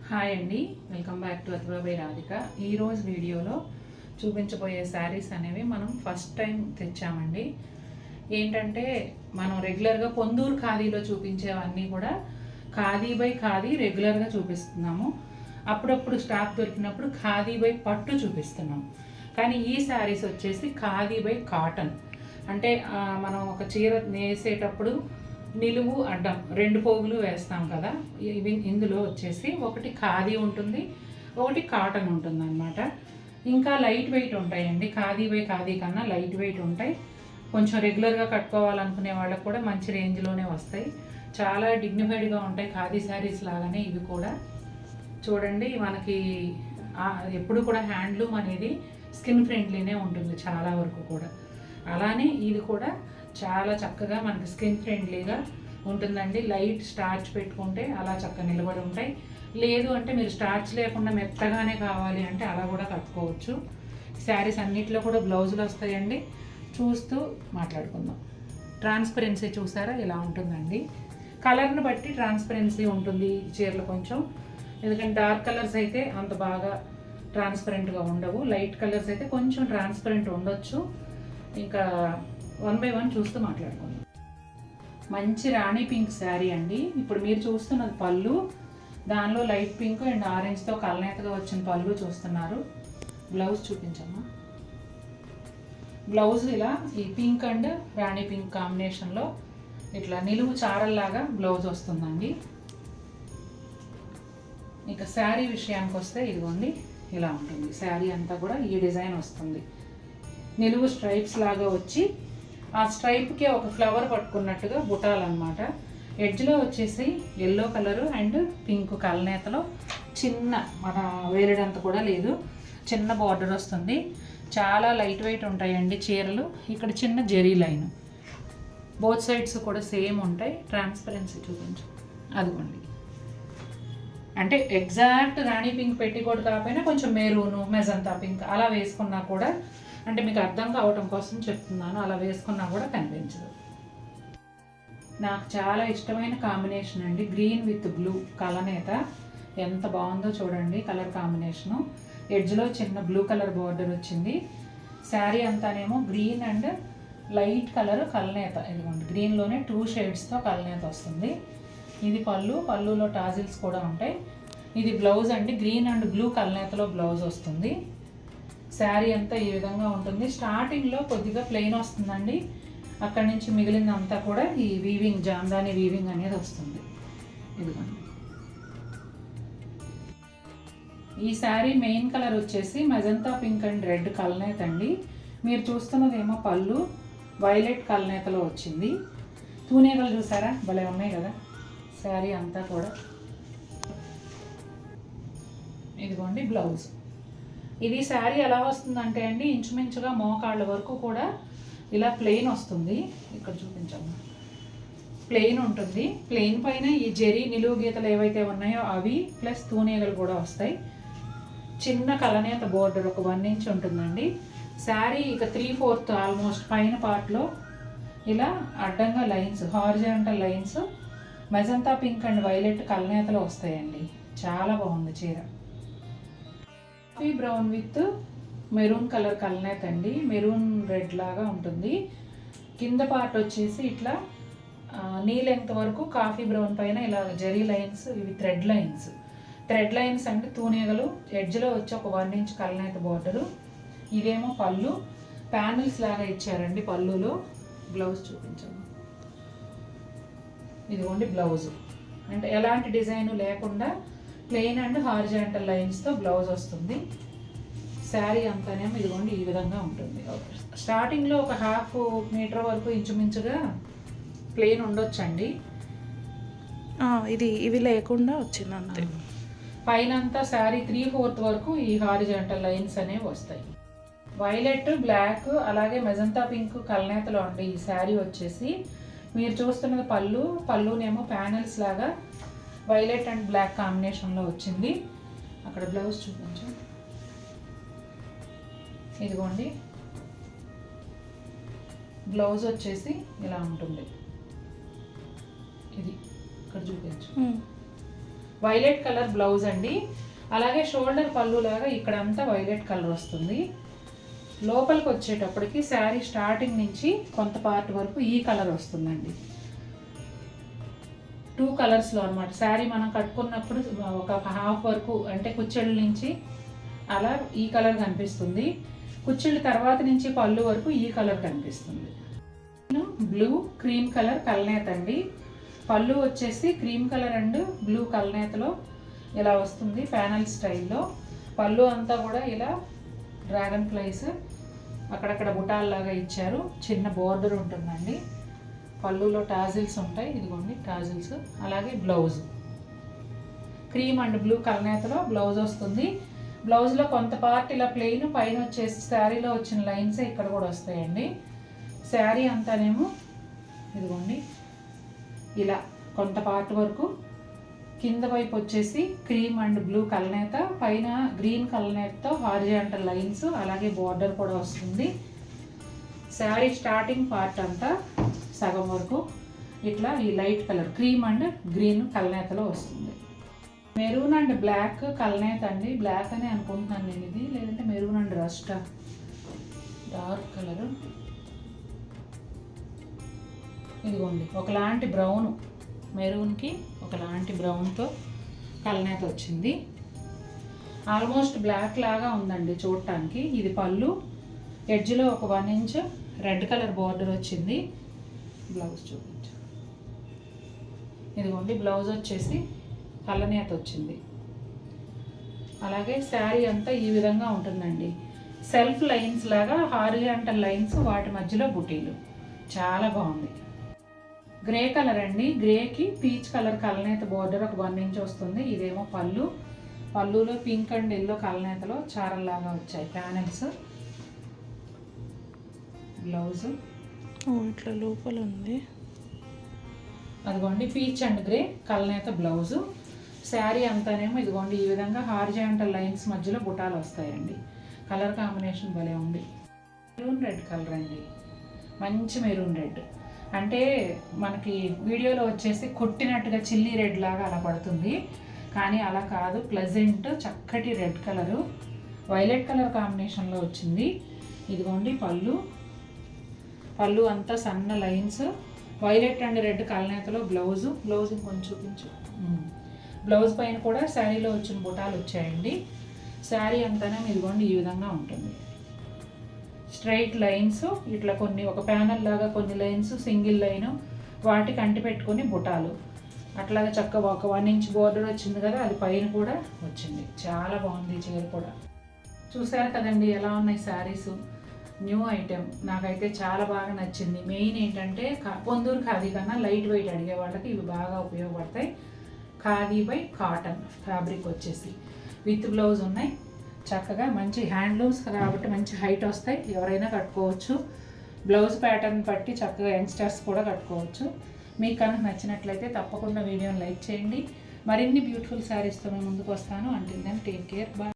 Hi అండి, welcome back to Athiva by Radhika. ఈరోజు వీడియోలో చూపించబోయే శారీస్ అనేవి మనం ఫస్ట్ టైం తెచ్చామండి. ఏంటంటే మనం రెగ్యులర్గా పొందూరు ఖాదీలో చూపించేవన్నీ కూడా ఖాదీ బై ఖాదీ రెగ్యులర్గా చూపిస్తున్నాము. అప్పుడప్పుడు స్టాక్ దొరికినప్పుడు ఖాదీ బై పట్టు చూపిస్తున్నాం. కానీ ఈ శారీస్ వచ్చేసి ఖాదీ బై కాటన్. అంటే మనం ఒక చీర నేసేటప్పుడు నిలువు అడ్డం రెండు పోగులు వేస్తాం కదా. ఇందులో వచ్చేసి ఒకటి ఖాదీ ఉంటుంది, ఒకటి కాటన్ ఉంటుంది అన్నమాట. ఇంకా లైట్ వెయిట్ ఉంటాయండి. ఖాదీ బై ఖాదీ కన్నా లైట్ వెయిట్ ఉంటాయి. కొంచెం రెగ్యులర్గా కట్టుకోవాలనుకునే వాళ్ళకు కూడా మంచి రేంజ్లోనే వస్తాయి. చాలా డిగ్నిఫైడ్గా ఉంటాయి. ఖాదీ శారీస్ లాగానే ఇవి కూడా. చూడండి, మనకి ఎప్పుడు కూడా హ్యాండ్లూమ్ అనేది స్కిన్ ఫ్రెండ్లీనే ఉంటుంది చాలా వరకు కూడా. అలానే ఇది కూడా చాలా చక్కగా మనకి స్కిన్ ఫ్రెండ్లీగా ఉంటుందండి. లైట్ స్టార్చ్ పెట్టుకుంటే అలా చక్కగా నిలబడి ఉంటాయి. లేదు అంటే మీరు స్టార్చ్ లేకుండా మెత్తగానే కావాలి అంటే అలా కూడా కట్టుకోవచ్చు. శారీస్ అన్నిట్లో కూడా బ్లౌజులు వస్తాయండి. చూస్తూ మాట్లాడుకుందాం. ట్రాన్స్పరెన్సీ చూసారా ఇలా ఉంటుందండి. కలర్ని బట్టి ట్రాన్స్పరెన్సీ ఉంటుంది చీరలు కొంచెం. ఎందుకంటే డార్క్ కలర్స్ అయితే అంత బాగా ట్రాన్స్పరెంట్గా ఉండవు. లైట్ కలర్స్ అయితే కొంచెం ట్రాన్స్పరెంట్ ఉండొచ్చు. ఇంకా వన్ బై వన్ చూస్తూ మాట్లాడుకుందాం. మంచి రాణి పింక్ శారీ అండి. ఇప్పుడు మీరు చూస్తున్నది పళ్ళు. దానిలో లైట్ పింక్ అండ్ ఆరెంజ్తో కలనేతగా వచ్చిన పళ్ళు చూస్తున్నారు. బ్లౌజ్ చూపించమ్మా. బ్లౌజ్ ఇలా ఈ పింక్ అండ్ రాణి పింక్ కాంబినేషన్లో ఇట్లా నిలువు చారల్లాగా బ్లౌజ్ వస్తుందండి. ఇక శారీ విషయానికి వస్తే ఇదిగోండి ఇలా ఉంటుంది. శారీ అంతా కూడా ఈ డిజైన్ వస్తుంది. నిలువు స్ట్రైప్స్ లాగా వచ్చి ఆ స్ట్రైప్కి ఒక ఫ్లవర్ పట్టుకున్నట్టుగా బుటాలన్నమాట. ఎడ్జ్లో వచ్చేసి ఎల్లో కలరు అండ్ పింక్ కలనేతలో చిన్న మన వేరేడంత కూడా లేదు, చిన్న బార్డర్ వస్తుంది. చాలా లైట్ వెయిట్ ఉంటాయండి చీరలు. ఇక్కడ చిన్న జెరీ లైన్, బోత్ సైడ్స్ కూడా సేమ్ ఉంటాయి. ట్రాన్స్పరెన్సీ చూపించు. అదిగోండి, అంటే ఎగ్జాక్ట్ రాణి పింక్ పెట్టికోట్ కాకపోయినా కొంచెం మెరూను మెజంతా పింక్ అలా వేసుకున్నా కూడా, అంటే మీకు అర్థం కావటం కోసం చెప్తున్నాను, అలా వేసుకున్నా కూడా కనిపించదు. నాకు చాలా ఇష్టమైన కాంబినేషన్ అండి. గ్రీన్ విత్ బ్లూ కలనేత ఎంత బాగుందో చూడండి. కలర్ కాంబినేషను ఎడ్జ్లో చిన్న బ్లూ కలర్ బార్డర్ వచ్చింది. శారీ అంతానేమో గ్రీన్ అండ్ లైట్ కలర్ కలనేత. ఇదిగోండి, గ్రీన్లోనే 2 షేడ్స్తో కలనేత వస్తుంది. ఇది పళ్ళు. పళ్ళులో టాజిల్స్ కూడా ఉంటాయి. ఇది బ్లౌజ్ అండి. గ్రీన్ అండ్ బ్లూ కలనేతలో బ్లౌజ్ వస్తుంది. శారీ అంతా ఈ విధంగా ఉంటుంది. స్టార్టింగ్లో కొద్దిగా ప్లెయిన్ వస్తుందండి. అక్కడి నుంచి మిగిలినంతా కూడా ఈ వీవింగ్, జామ్దాని వీవింగ్ అనేది వస్తుంది. ఇదిగోండి, ఈ శారీ మెయిన్ కలర్ వచ్చేసి మెజంతా పింక్ అండ్ రెడ్ కలనేత అండి. మీరు చూస్తున్నదేమో పళ్ళు వైలెట్ కలనేతలో వచ్చింది. తూనేగలు చూసారా, భలే ఉన్నాయి కదా. శారీ అంతా కూడా ఇదిగోండి బ్లౌజ్. ఇది శారీ ఎలా వస్తుందంటే అండి, ఇంచుమించుగా మోకాళ్ళ వరకు కూడా ఇలా ప్లెయిన్ వస్తుంది. ఇక్కడ చూపించమ్మా. ప్లెయిన్ ఉంటుంది. ప్లెయిన్ పైన ఈ జెరీ నిలువు గీతలు ఏవైతే ఉన్నాయో అవి ప్లస్ తూనీగలు కూడా వస్తాయి. చిన్న కలనేత బోర్డర్ ఒక 1 ఇంచ్ ఉంటుందండి. శారీ ఇక 3/4 ఆల్మోస్ట్ పైన పార్ట్లో ఇలా అడ్డంగా lines, horizontal lines magenta pink and violet కలనేతలు వస్తాయండి. చాలా బాగుంది చీర. Coffee brown with maroon colour కలనేత అండి. మెరూన్ రెడ్ లాగా ఉంటుంది. కింద పార్ట్ వచ్చేసి ఇట్లా నీ లెంగ్త్ వరకు కాఫీ బ్రౌన్ పైన ఇలా జెరీ లైన్స్, ఇవి థ్రెడ్ లైన్స్. థ్రెడ్ లైన్స్ అంటే తూనీగలు. ఎడ్జ్లో వచ్చి ఒక 1 ఇంచ్ కలనేత బార్డరు. ఇదేమో పళ్ళు. ప్యానల్స్ లాగా ఇచ్చారండి పళ్ళులో. బ్లౌజ్ చూపించండి. ఇదిగోండి బ్లౌజ్. అంటే ఎలాంటి డిజైన్ లేకుండా ప్లెయిన్ అండ్ హారిజాంటల్ లైన్స్తో బ్లౌజ్ వస్తుంది. శారీ అంతానేమో ఇదిగోండి ఈ విధంగా ఉంటుంది. స్టార్టింగ్లో ఒక 1/2 మీటర్ వరకు ఇంచుమించుగా ప్లెయిన్ ఉండొచ్చండి. ఇవి లేకుండా వచ్చింది అంతే. పైన అంతా శారీ 3/4 వరకు ఈ హారిజాంటల్ లైన్స్ అనేవి వస్తాయి. వైలెట్, బ్లాక్ అలాగే మెజంతా పింక్ కలనేతలో అండి ఈ శారీ వచ్చేసి. మీరు చూస్తున్నది పళ్ళు. పళ్ళునేమో ప్యానల్స్ లాగా వైలెట్ అండ్ బ్లాక్ కాంబినేషన్లో వచ్చింది. అక్కడ బ్లౌజ్ చూపించు. ఇదిగోండి బ్లౌజ్ వచ్చేసి ఇలా ఉంటుంది. ఇది ఇక్కడ చూపించు. వైలెట్ కలర్ బ్లౌజ్ అండి. అలాగే షోల్డర్ పళ్ళు లాగా ఇక్కడంతా వైలెట్ కలర్ వస్తుంది. లోపలికి వచ్చేటప్పటికి శారీ స్టార్టింగ్ నుంచి కొంత పార్ట్ వరకు ఈ కలర్ వస్తుందండి. 2 కలర్స్లో అనమాట. శారీ మనం కట్టుకున్నప్పుడు ఒక హాఫ్ వరకు అంటే కుచ్చెళ్ళ నుంచి అలా ఈ కలర్ కనిపిస్తుంది. కుచ్చెళ్ళ తర్వాత నుంచి పళ్ళు వరకు ఈ కలర్ కనిపిస్తుంది. బ్లూ క్రీమ్ కలర్ కల్నేత అండి. పళ్ళు వచ్చేసి క్రీమ్ కలర్ అండ్ బ్లూ కల్నేతలో ఇలా వస్తుంది ప్యానల్ స్టైల్లో. పళ్ళు అంతా కూడా ఇలా డ్రాగన్ ఫ్లైస్ అక్కడక్కడ బుటాల్లాగా ఇచ్చారు. చిన్న బోర్డర్ ఉంటుందండి. పళ్ళులో టాజిల్స్ ఉంటాయి, ఇదిగోండి టాజిల్స్. అలాగే బ్లౌజ్ క్రీమ్ అండ్ బ్లూ కల్నేతలో బ్లౌజ్ వస్తుంది. బ్లౌజ్లో కొంత పార్ట్ ఇలా ప్లెయిన్, పైన వచ్చేసి శారీలో వచ్చిన లైన్స్ ఇక్కడ కూడా వస్తాయండి. శారీ అంతానేమో ఇదిగోండి ఇలా కొంత పార్ట్ వరకు, కింద వైపు వచ్చేసి క్రీమ్ అండ్ బ్లూ కల్నేత, పైన గ్రీన్ కల్నేతతో హారిజాంటల్ లైన్స్, అలాగే బార్డర్ కూడా వస్తుంది. శారీ స్టార్టింగ్ పార్ట్ అంతా సగం వరకు ఇట్లా ఈ light colour cream and green కల్నేతలో వస్తుంది. మెరూన్ అండ్ బ్లాక్ కల్నేత అండి. బ్లాక్ అని అనుకుంటున్నాను నేను ఇది, లేదంటే maroon and rust dark colour. ఇదిగోండి ఒకలాంటి బ్రౌన్, మెరూన్కి ఒకలాంటి బ్రౌన్తో కల్నేత వచ్చింది. ఆల్మోస్ట్ బ్లాక్ లాగా ఉందండి చూడటానికి. ఇది పళ్ళు, ఎడ్జ్లో ఒక 1 ఇంచ్ రెడ్ కలర్ బార్డర్ వచ్చింది. బ్లౌజ్ చూపించు. ఇదిగోండి బ్లౌజ్ వచ్చేసి కల్నేత వచ్చింది. అలాగే శారీ అంతా ఈ విధంగా ఉంటుందండి. సెల్ఫ్ లైన్స్ లాగా హారిజాంటల్ లైన్స్, వాటి మధ్యలో బుటీలు. చాలా బాగుంది. గ్రే కలర్ అండి. గ్రేకి పీచ్ కలర్ కల్నేత బార్డర్ ఒక 1 ఇంచ్ వస్తుంది. ఇదేమో పళ్ళు. పళ్ళులో పింక్ అండ్ ఎల్లో కల్నేతలో చారల్లాగా వచ్చాయి ప్యానెల్స్. బ్లౌజ్ ఇట్లా లోపల ఉంది. అదిగోండి పీచ్ అండ్ గ్రే కల్నేత బ్లౌజు. శారీ అంతానేమో ఇదిగోండి ఈ విధంగా హారిజాంటల్ లైన్స్ మధ్యలో బుటాలు వస్తాయండి. కలర్ కాంబినేషన్ భలే ఉంది. మెరూన్ రెడ్ కలర్ అండి. మంచి మెరూన్ రెడ్ అంటే మనకి వీడియోలో వచ్చేసి కొట్టినట్టుగా చిల్లీ రెడ్ లాగా అలా పడుతుంది, కానీ అలా కాదు. ప్లెజెంట్ చక్కటి రెడ్ కలరు వైలెట్ కలర్ కాంబినేషన్లో వచ్చింది. ఇదిగోండి పళ్ళు. పళ్ళు అంతా సన్న లైన్స్, వైలెట్ అండ్ రెడ్ కల్నేతలో బ్లౌజు. బ్లౌజ్ ఇంకొంచెం చూపించు. బ్లౌజ్ పైన కూడా శారీలో వచ్చిన బుటాలు వచ్చాయండి. శారీ అంతానే ఇదిగోండి ఈ విధంగా ఉంటుంది. స్ట్రైట్ లైన్స్ ఇట్లా కొన్ని ఒక ప్యానల్ లాగా కొన్ని లైన్స్, సింగిల్ లైన్, వాటికి అంటి పెట్టుకొని బుటాలు అట్లాగే చక్కగా ఒక 1 ఇంచ్ బోర్డర్ వచ్చింది కదా, అది పైన కూడా వచ్చింది. చాలా బాగుంది చీర కూడా. చూసారు కదండి ఎలా ఉన్నాయి శారీస్. న్యూ ఐటెం, నాకైతే చాలా బాగా నచ్చింది. మెయిన్ ఏంటంటే పొందూరు ఖాదీ కన్నా లైట్ వెయిట్ అడిగే వాళ్ళకి ఇవి బాగా ఉపయోగపడతాయి. ఖాదీ బై కాటన్ ఫ్యాబ్రిక్ వచ్చేసి విత్ బ్లౌజ్ ఉన్నాయి. చక్కగా మంచి హ్యాండ్లూమ్స్ కాబట్టి మంచి హైట్ వస్తాయి, ఎవరైనా కట్టుకోవచ్చు. బ్లౌజ్ ప్యాటర్న్ బట్టి చక్కగా యంగ్స్టర్స్ కూడా కట్టుకోవచ్చు. మీకు కనుక నచ్చినట్లయితే తప్పకుండా వీడియోని లైక్ చేయండి. మరిన్ని బ్యూటిఫుల్ శారీస్తో మేము ముందుకు వస్తాను. Until then take care, bye.